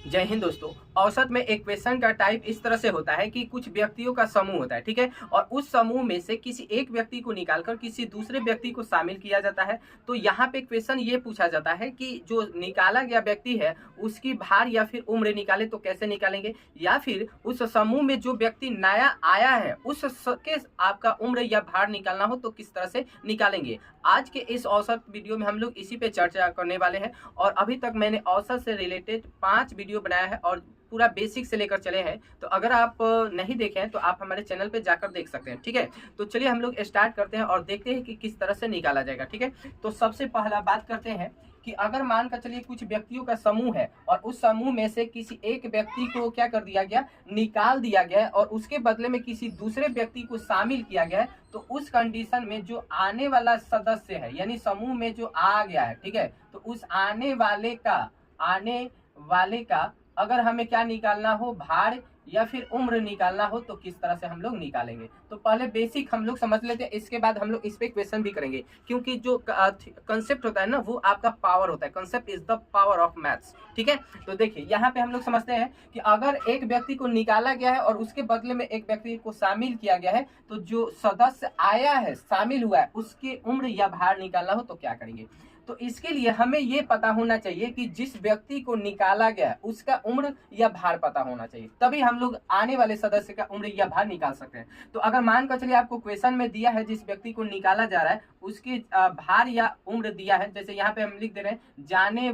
जय हिंद दोस्तों। औसत में एक क्वेश्चन का टाइप इस तरह से होता है कि कुछ व्यक्तियों का समूह होता है, ठीक है, और उस समूह में से किसी एक व्यक्ति को निकालकर किसी दूसरे व्यक्ति को शामिल किया जाता है। तो यहाँ पे क्वेश्चन ये पूछा जाता है कि जो निकाला गया व्यक्ति है उसकी भार या फिर उम्र निकाले तो कैसे निकालेंगे, या फिर उस समूह में जो व्यक्ति नया आया है उसके आपका उम्र या भार निकालना हो तो किस तरह से निकालेंगे। आज के इस औसत वीडियो में हम लोग इसी पे चर्चा करने वाले हैं। और अभी तक मैंने औसत से रिलेटेड 5 वीडियो बनाया है और पूरा बेसिक से लेकर चले हैं। तो अगर आप नहीं देखे हैं तो आप हमारे चैनल पे जाकर देख सकते हैं, ठीक है। तो चलिए हम लोग स्टार्ट करते हैं और देखते हैं कि किस तरह से निकाला जाएगा, ठीक है। तो सबसे पहला बात करते हैं कि अगर मान कर चलिए कुछ व्यक्तियों का समूह है और उस समूह में से किसी एक व्यक्ति को क्या कर दिया गया, निकाल दिया गया और उसके बदले में किसी दूसरे व्यक्ति को शामिल किया गया है। तो उस कंडीशन में जो आने वाला सदस्य है यानी समूह में जो आ गया है, ठीक है, तो उस आने वाले का अगर हमें क्या निकालना हो, भार या फिर उम्र निकालना हो तो किस तरह से हम लोग निकालेंगे। तो पहले बेसिक हम लोग समझ लेते हैं, इसके बाद हम लोग इस पे क्वेश्चन भी करेंगे, क्योंकि जो कंसेप्ट होता है ना वो आपका पावर होता है। Concept is the power of maths, ठीक है। तो देखिए यहाँ पे हम लोग समझते हैं कि अगर एक व्यक्ति को निकाला गया है और उसके बदले में एक व्यक्ति को शामिल किया गया है, तो जो सदस्य आया है, शामिल हुआ है, उसकी उम्र या भार निकालना हो तो क्या करेंगे। तो इसके लिए हमें ये पता होना चाहिए कि जिस व्यक्ति को निकाला गया उसका उम्र या भार पता होना चाहिए, तभी हम लोग आने वाले सदस्य का उम्र या भार निकाल सकते हैं। तो अगर मान कर चलिए आपको क्वेश्चन में दिया है जिस व्यक्ति को निकाला जा रहा है उसके भार या उम्र दिया है, जैसे यहाँ पे हम लिख दे रहे हैं जाने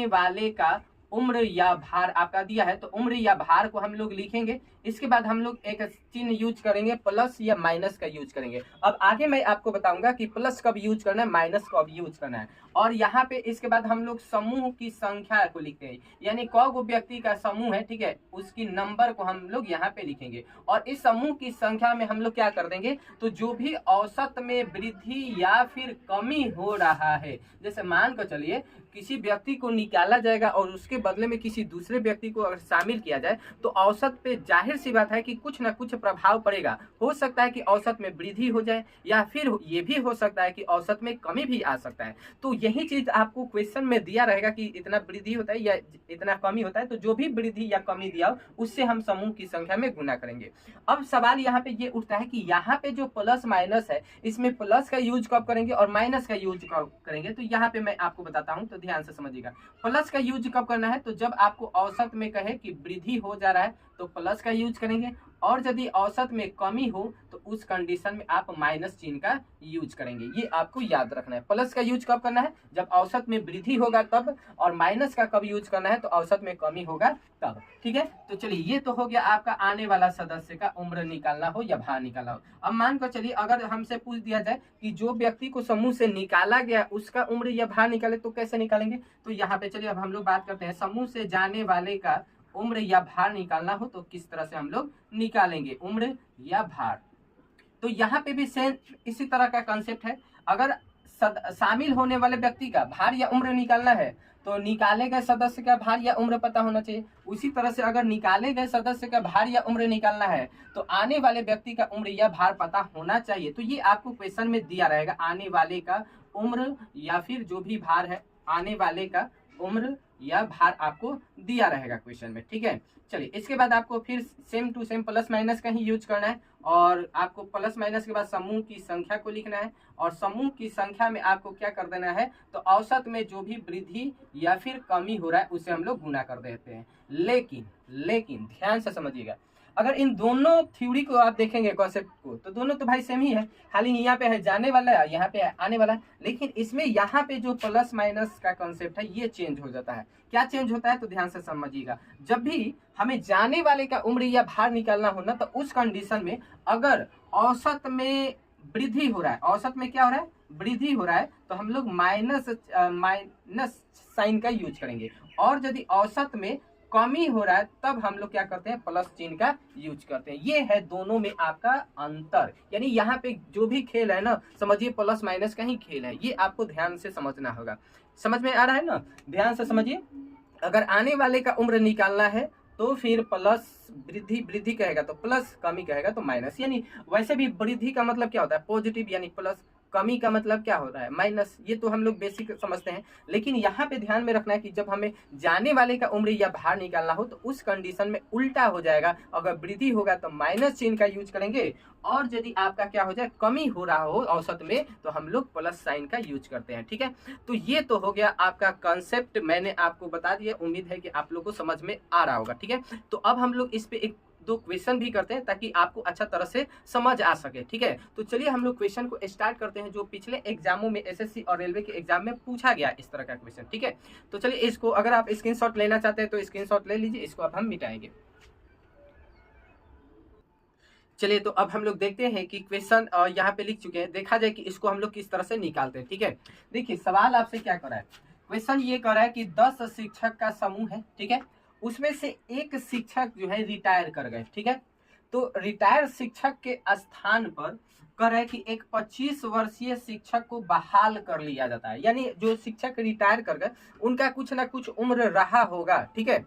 वाले का उम्र या भार आपका दिया है, तो उम्र या भार को हम लोग लिखेंगे। इसके बाद हम लोग एक चिन्ह यूज करेंगे, प्लस या माइनस का यूज करेंगे। अब आगे मैं आपको बताऊंगा कि प्लस कब यूज करना है, माइनस कब यूज करना है। और यहाँ पे इसके बाद हम लोग समूह की संख्या को लिखते हैं, यानी कौ व्यक्ति का समूह है, ठीक है, उसकी नंबर को हम लोग यहाँ पे लिखेंगे। और इस समूह की संख्या में हम लोग क्या कर देंगे, तो जो भी औसत में वृद्धि या फिर कमी हो रहा है, जैसे मान कर चलिए किसी व्यक्ति को निकाला जाएगा और उसके बदले में किसी दूसरे व्यक्ति को अगर शामिल किया जाए तो औसत पे जाहिर सी बात है कि कुछ ना कुछ प्रभाव पड़ेगा। हो सकता है कि औसत में वृद्धि हो जाए या फिर ये भी हो सकता है कि औसत में कमी भी आ सकता है। तो यही चीज आपको क्वेश्चन में दिया रहेगा कि इतना वृद्धि होता है या इतना कमी होता है, तो जो भी वृद्धि या कमी दिया हो उससे हम समूह की संख्या में गुना करेंगे। अब सवाल यहाँ पे ये उठता है कि यहाँ पे जो प्लस माइनस है इसमें प्लस का यूज कब करेंगे और माइनस का यूज कब करेंगे। तो यहाँ पे मैं आपको बताता हूँ, तो ध्यान से समझिएगा। प्लस का यूज कब करना है, तो जब आपको औसत में कहे कि वृद्धि हो जा रहा है तो प्लस का यूज करेंगे, और यदि औसत में कमी हो तो उस कंडीशन में आप माइनस चिन्ह का यूज करेंगे। ये आपको याद रखना है। प्लस का यूज कब करना है, जब औसत में वृद्धि होगा तब, और माइनस का कब यूज करना है, तो औसत में कमी होगा तब, ठीक है। तो चलिए ये तो हो गया आपका आने वाला सदस्य का उम्र निकालना हो या भार निकालना हो। अब मान कर चलिए अगर हमसे पूछ दिया जाए कि जो व्यक्ति को समूह से निकाला गया उसका उम्र या भार निकाले तो कैसे निकालेंगे। तो यहाँ पे चलिए अब हम लोग बात करते हैं, समूह से जाने वाले का उम्र या भार निकालना हो तो किस तरह से हम लोग निकालेंगे उम्र या भार। तो यहाँ पे भी सेम इसी तरह का कंसेप्ट है। अगर शामिल होने वाले व्यक्ति का भार या उम्र निकालना है तो निकाले गए सदस्य का भार या उम्र पता होना चाहिए। उसी तरह से अगर निकाले गए सदस्य का भार या उम्र निकालना है तो आने वाले व्यक्ति का उम्र या भार पता होना चाहिए। तो ये आपको क्वेश्चन में दिया रहेगा, आने वाले का उम्र या फिर जो भी भार है, आने वाले का उम्र या भार आपको दिया रहेगा क्वेश्चन में, ठीक है। चलिए इसके बाद आपको फिर same to same plus minus का ही यूज करना है, और आपको प्लस माइनस के बाद समूह की संख्या को लिखना है, और समूह की संख्या में आपको क्या कर देना है, तो औसत में जो भी वृद्धि या फिर कमी हो रहा है उसे हम लोग गुना कर देते हैं। लेकिन ध्यान से समझिएगा, अगर इन दोनों थ्योरी को आप देखेंगे कॉन्सेप्ट को, तो दोनों तो भाई सेम ही है, खाली यहाँ पे है जाने वाला है, यहाँ पे है आने वाला है। लेकिन इसमें यहाँ पे जो प्लस माइनस का कॉन्सेप्ट है ये चेंज हो जाता है। क्या चेंज होता है, तो ध्यान से समझिएगा। जब भी हमें जाने वाले का उम्र या भार निकालना हो ना, तो उस कंडीशन में अगर औसत में वृद्धि हो रहा है, औसत में क्या हो रहा है, वृद्धि हो रहा है, तो हम लोग माइनस साइन का यूज करेंगे। और यदि औसत में कमी हो रहा है तब हम लोग क्या करते हैं, प्लस चिन्ह का यूज करते हैं। ये है दोनों में आपका अंतर। यानी यहाँ पे जो भी खेल है ना, समझिए प्लस माइनस का ही खेल है। ये आपको ध्यान से समझना होगा। समझ में आ रहा है ना, ध्यान से समझिए। अगर आने वाले का उम्र निकालना है तो फिर प्लस वृद्धि कहेगा तो प्लस, कमी कहेगा तो माइनस। यानी वैसे भी वृद्धि का मतलब क्या होता है, पॉजिटिव यानी प्लस, कमी का मतलब क्या हो रहा है, माइनस। ये तो हम लोग बेसिक समझते हैं, लेकिन यहाँ पे ध्यान में रखना है कि जब हमें जाने वाले का उम्र या भार निकालना हो तो उस कंडीशन में उल्टा हो जाएगा। अगर वृद्धि होगा तो माइनस चिन्ह का यूज करेंगे, और यदि आपका क्या हो जाए, कमी हो रहा हो औसत में, तो हम लोग प्लस साइन का यूज करते हैं। ठीक है, तो ये तो हो गया आपका कंसेप्ट, मैंने आपको बता दिया। उम्मीद है कि आप लोग को समझ में आ रहा होगा। ठीक है, तो अब हम लोग इस पे एक दो क्वेश्चन भी करते हैं ताकि आपको अच्छा तरह से समझ आ सके। ठीक है, तो चलिए हम लोग क्वेश्चन को स्टार्ट करते हैं जो पिछले एग्जामों में एसएससी और रेलवे के एग्जाम में पूछा गया इस तरह का क्वेश्चन। ठीक है, तो चलिए इसको अगर आप स्क्रीनशॉट लेना चाहते हैं तो स्क्रीनशॉट ले लीजिए, इसको अब हम मिटाएंगे। चलिए, तो अब हम लोग देखते हैं कि क्वेश्चन यहाँ पे लिख चुके हैं, देखा जाए कि इसको हम लोग किस तरह से निकालते हैं। ठीक है, देखिए सवाल आपसे क्या कर रहा है, क्वेश्चन ये कर रहा है कि 10 शिक्षक का समूह है। ठीक है, उसमें से एक शिक्षक जो है रिटायर कर गए। ठीक है, तो रिटायर शिक्षक के स्थान पर कह रहा है कि एक 25 वर्षीय शिक्षक को बहाल कर लिया जाता है। यानी जो शिक्षक रिटायर कर गए उनका कुछ ना कुछ उम्र रहा होगा। ठीक है,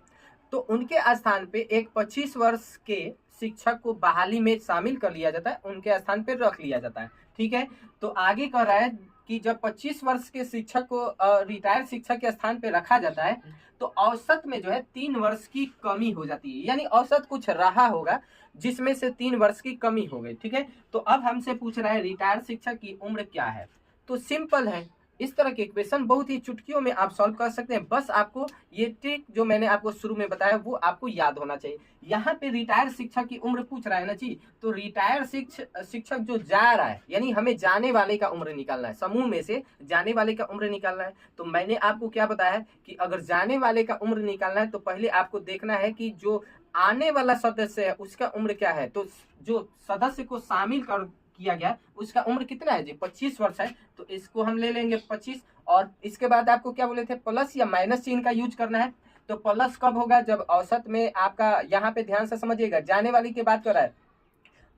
तो उनके स्थान पे एक 25 वर्ष के शिक्षक को बहाली में शामिल कर लिया जाता है, उनके स्थान पे रख लिया जाता है। ठीक है, तो आगे कह रहा है कि जब 25 वर्ष के शिक्षक को रिटायर शिक्षक के स्थान पे रखा जाता है तो औसत में जो है 3 वर्ष की कमी हो जाती है। यानी औसत कुछ रहा होगा जिसमें से 3 वर्ष की कमी हो गई। ठीक है, तो अब हमसे पूछ रहा है रिटायर शिक्षक की उम्र क्या है। तो सिंपल है, इस तरह के क्वेश्चन बहुत ही चुटकियों में आप सॉल्व कर सकते हैं। बस आपको ये ट्रिक जो मैंने आपको शुरू में बताया वो आपको याद होना चाहिए। यहाँ पे रिटायर शिक्षक की उम्र पूछ रहा है ना जी, तो रिटायर शिक्षक जो जा रहा है, यानी हमें जाने वाले का उम्र निकालना है, समूह में से जाने वाले का उम्र निकालना है। तो मैंने आपको क्या बताया है कि अगर जाने वाले का उम्र निकालना है तो पहले आपको देखना है कि जो आने वाला सदस्य है उसका उम्र क्या है। तो जो सदस्य को शामिल कर किया गया उसका उम्र कितना है जी, 25 वर्ष है, तो इसको हम ले लेंगे 25। और इसके बाद आपको क्या बोले थे, प्लस या माइनस चिन्ह का यूज करना है। तो प्लस कब होगा, जब औसत में आपका, यहाँ पे ध्यान से समझिएगा, जाने वाली की बात कर रहा है,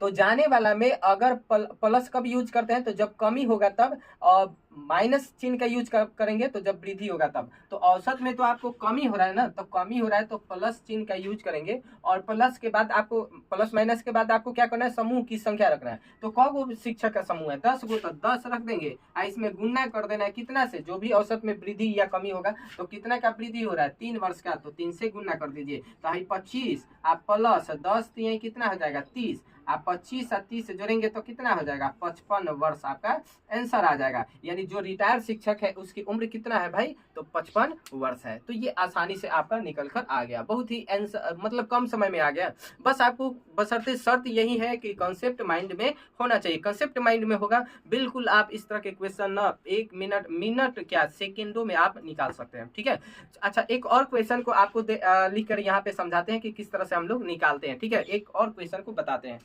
तो जाने वाला में अगर प्लस कब यूज करते हैं, तो जब कमी होगा तब, और माइनस चिन्ह का यूज करेंगे तो जब वृद्धि होगा तब। तो औसत में तो आपको कमी हो रहा है ना, तो कमी हो रहा है तो प्लस चिन्ह का यूज करेंगे, और प्लस के बाद आपको, प्लस माइनस के बाद आपको क्या करना है, समूह की संख्या रखना है। तो कौ शिक्षक का समूह है, 10 गो, तो 10 रख देंगे, इसमें गुणा कर देना है कितना से, जो भी औसत में वृद्धि या कमी होगा। तो कितना का वृद्धि हो रहा है, 3 वर्ष का, तो 3 से गुणा कर दीजिए, तो 25 आप प्लस 10 दिए कितना हो जाएगा 30, आप 25 और 30 जोड़ेंगे तो कितना हो जाएगा 55 वर्ष, आपका आंसर आ जाएगा। यानी जो रिटायर शिक्षक है उसकी उम्र कितना है भाई, तो 55 वर्ष है। तो ये आसानी से आपका निकल कर आ गया, बहुत ही आंसर मतलब कम समय में आ गया। बस आपको बशर्ते शर्त यही है कि कंसेप्ट माइंड में होना चाहिए। कंसेप्ट माइंड में होगा बिल्कुल आप इस तरह के क्वेश्चन ना 1 मिनट क्या सेकेंडों में आप निकाल सकते हैं। ठीक है, अच्छा एक और क्वेश्चन को आपको लिख कर यहाँ पे समझाते हैं कि किस तरह से हम लोग निकालते हैं। ठीक है, एक और क्वेश्चन को बताते हैं।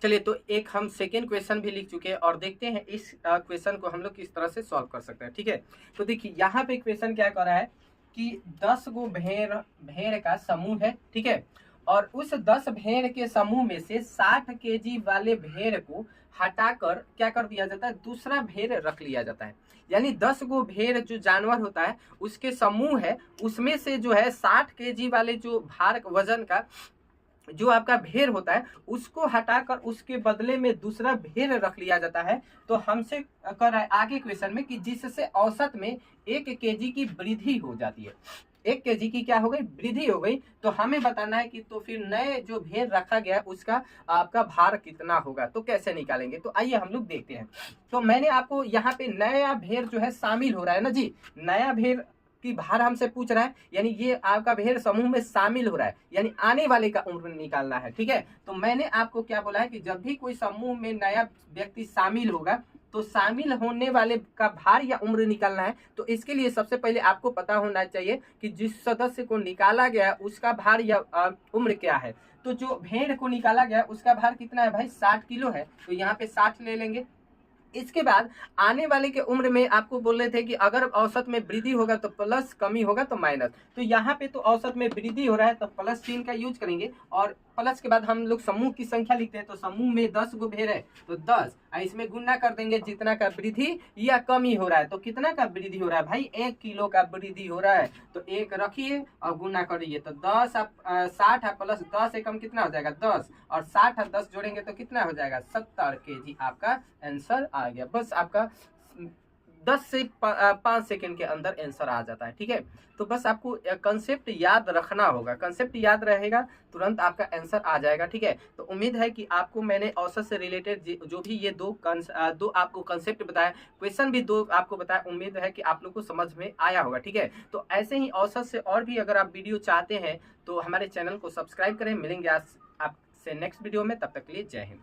चलिए, तो एक हम सेकेंड क्वेश्चन भी लिख चुके हैं और देखते हैं इस क्वेश्चन को हम लोग किस तरह से सॉल्व कर सकते हैं। ठीक है, तो देखिए यहाँ पे क्वेश्चन क्या कर रहा है कि 10 गो भेड़ का समूह है। ठीक है, और उस 10 भेड़ के समूह में से 60 केजी वाले भेड़ को हटाकर क्या कर दिया जाता है, दूसरा भेड़ रख लिया जाता है। यानी 10 गो भेड़ जो जानवर होता है उसके समूह है, उसमें से जो है 60 केजी वाले जो भार वजन का जो आपका भेड़ होता है उसको हटाकर उसके बदले में दूसरा भेड़ रख लिया जाता है। तो हमसे कर रहा है आगे क्वेश्चन में कि जिससे औसत में 1 केजी की वृद्धि हो जाती है। 1 केजी की क्या हो गई, वृद्धि हो गई। तो हमें बताना है कि तो फिर नए जो भेड़ रखा गया उसका आपका भार कितना होगा, तो कैसे निकालेंगे। तो आइए हम लोग देखते हैं। तो मैंने आपको यहाँ पे नया भेड़ जो है शामिल हो रहा है ना जी, नया भेड़ की भार हमसे पूछ रहा है, यानी ये आपका भेड़ समूह में शामिल हो रहा है, यानी आने वाले का उम्र निकालना है। ठीक है, तो मैंने आपको क्या बोला है कि जब भी कोई समूह में नया व्यक्ति शामिल होगा तो शामिल होने वाले का भार या उम्र निकालना है। तो इसके लिए सबसे पहले आपको पता होना चाहिए कि जिस सदस्य को निकाला गया उसका भार या उम्र क्या है। तो जो भेड़ को निकाला गया उसका भार कितना है भाई, 60 किलो है, तो यहाँ पे 60 ले लेंगे। इसके बाद आने वाले के उम्र में आपको बोल रहे थे कि अगर औसत में वृद्धि होगा तो प्लस, कमी होगा तो माइनस। तो यहाँ पे तो औसत में वृद्धि हो रहा है तो प्लस चिन्ह का यूज करेंगे, और प्लस के बाद हम लोग समूह की संख्या लिखते हैं, तो समूह में 10 गो भेड़ है तो 10, इसमें गुना कर देंगे जितना का वृद्धि या कमी हो रहा है। तो कितना का वृद्धि हो रहा है भाई, 1 किलो का वृद्धि हो रहा है, तो 1 रखिए और गुना करिए, तो 10 आप 60 है प्लस 10 एकम कितना हो जाएगा 10, और 60 और 10 जोड़ेंगे तो कितना हो जाएगा 70 kg। आपका आंसर आ गया। बस आपका 10 से 5 सेकंड के अंदर आंसर आ जाता है। ठीक है, तो बस आपको कंसेप्ट याद रखना होगा, कंसेप्ट याद रहेगा तुरंत आपका आंसर आ जाएगा। ठीक है, तो उम्मीद है कि आपको मैंने औसत से रिलेटेड जो भी ये दो आपको कंसेप्ट बताया, क्वेश्चन भी 2 आपको बताया, उम्मीद है कि आप लोग को समझ में आया होगा। ठीक है, तो ऐसे ही औसत से और भी अगर आप वीडियो चाहते हैं तो हमारे चैनल को सब्सक्राइब करें। मिलेंगे आपसे नेक्स्ट वीडियो में, तब तक के लिए जय हिंद।